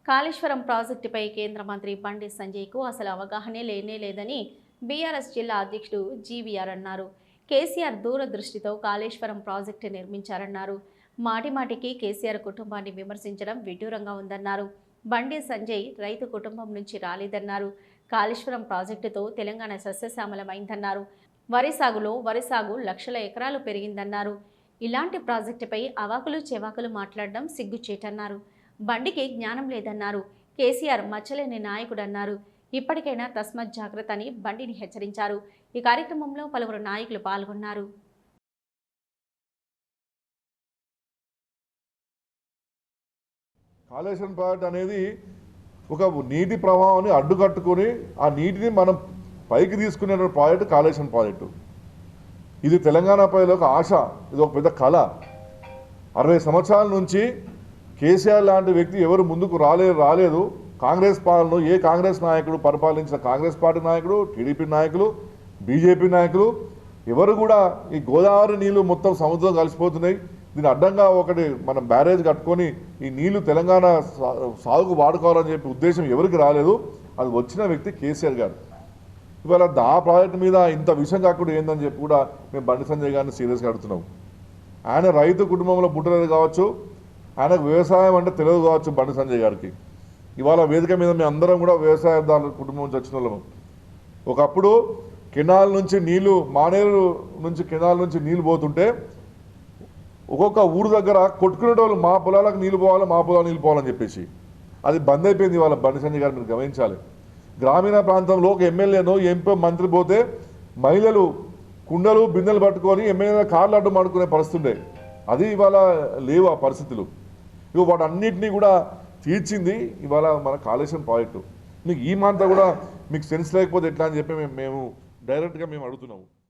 కాళేశ్వరం ప్రాజెక్టుపై కేంద్ర మంత్రి బండి సంజయ్కు అసలు అవగాహనే లేదని బీఆర్ఎస్ జిల్లా అధ్యక్షుడు జీవీఆర్ అన్నారు. కేసీఆర్ దూరదృష్టితో కాళేశ్వరం ప్రాజెక్టు నిర్మించారన్నారు. మాటిమాటికి కేసీఆర్ కుటుంబాన్ని విమర్శించడం విడ్డూరంగా ఉందన్నారు. బండి సంజయ్ రైతు కుటుంబం నుంచి రాలేదన్నారు. కాళేశ్వరం ప్రాజెక్టుతో తెలంగాణ సస్యశ్యామలమైందన్నారు. వరి సాగు లక్షల ఎకరాలు పెరిగిందన్నారు. ఇలాంటి ప్రాజెక్టుపై అవాకులు చెవాకులు మాట్లాడడం సిగ్గుచేటన్నారు. బండికి జ్ఞానం లేదన్నారు. కేసీఆర్ మచ్చలేని నాయకుడన్నారు. ఇప్పటికైనా తస్మత్ జాగ్రత్త అని బండిని హెచ్చరించారు. ఈ కార్యక్రమంలో పలువురు నాయకులు పాల్గొన్నారు. కాళేశ్వరం ప్రాజెక్ట్ అనేది ఒక నీటి ప్రవాహాన్ని అడ్డుకట్టుకొని ఆ నీటిని మనం పైకి తీసుకునే ప్రాజెక్టు కాళేశ్వరం ప్రాజెక్టు. ఇది తెలంగాణ ప్రజల ఒక ఆశ, ఇది ఒక పెద్ద కళ. 60 సంవత్సరాల నుంచి కేసీఆర్ లాంటి వ్యక్తి ఎవరు ముందుకు రాలేదు. కాంగ్రెస్ పాలన ఏ కాంగ్రెస్ నాయకుడు పరిపాలించిన కాంగ్రెస్ పార్టీ నాయకుడు, టీడీపీ నాయకులు, బీజేపీ నాయకులు ఎవరు కూడా ఈ గోదావరి నీళ్లు మొత్తం సముద్రం కలిసిపోతున్నాయి, దీని అడ్డంగా ఒకటి మనం బ్యారేజ్ కట్టుకొని ఈ నీళ్లు తెలంగాణ సాగుకు వాడుకోవాలని చెప్పి ఉద్దేశం ఎవరికి రాలేదు. అది వచ్చిన వ్యక్తి కేసీఆర్ గారు. ఇవాళ ఆ ప్రాజెక్టు మీద ఇంత విషయం కాకుండా ఏందని చెప్పి కూడా మేము బండి సంజయ్ గారిని సీరియస్గా అడుగుతున్నాం. ఆయన రైతు కుటుంబంలో పుట్టలేదు కావచ్చు, ఆయనకు వ్యవసాయం అంటే తెలియదు కావచ్చు బండి సంజయ్ గారికి. ఇవాళ వేదిక మీద మేము అందరం కూడా వ్యవసాయదారుల కుటుంబం నుంచి వచ్చిన వాళ్ళము. ఒకప్పుడు కెనాల్ నుంచి నీళ్లు, మానేరు నుంచి కెనాల్ నుంచి నీళ్లు పోతుంటే ఒక్కొక్క ఊరు దగ్గర కొట్టుకునేటోళ్ళు మా పొలాలకు నీళ్ళు పోవాలి, మా పొలాలకు నీళ్ళు పోవాలని చెప్పేసి అది బంద్ అయిపోయింది. ఇవాళ బండి సంజయ్ గారు మీరు గమనించాలి. గ్రామీణ ప్రాంతంలో ఒక ఎమ్మెల్యేనో ఎంపీ మంత్రి పోతే మహిళలు కుండలు బిందెలు పట్టుకొని ఎమ్మెల్యే కార్లు అడ్డు మాడుకునే పరిస్థితుండే. అది ఇవాళ లేవు ఆ పరిస్థితులు. ఇక వాటన్నిటినీ కూడా తీర్చింది ఇవాళ మన కాళేశ్వరం ప్రాజెక్టు. మీకు ఈ మాట కూడా మీకు సెన్స్ లేకపోతే ఎట్లా అని చెప్పి మేము డైరెక్ట్గా అడుగుతున్నాము.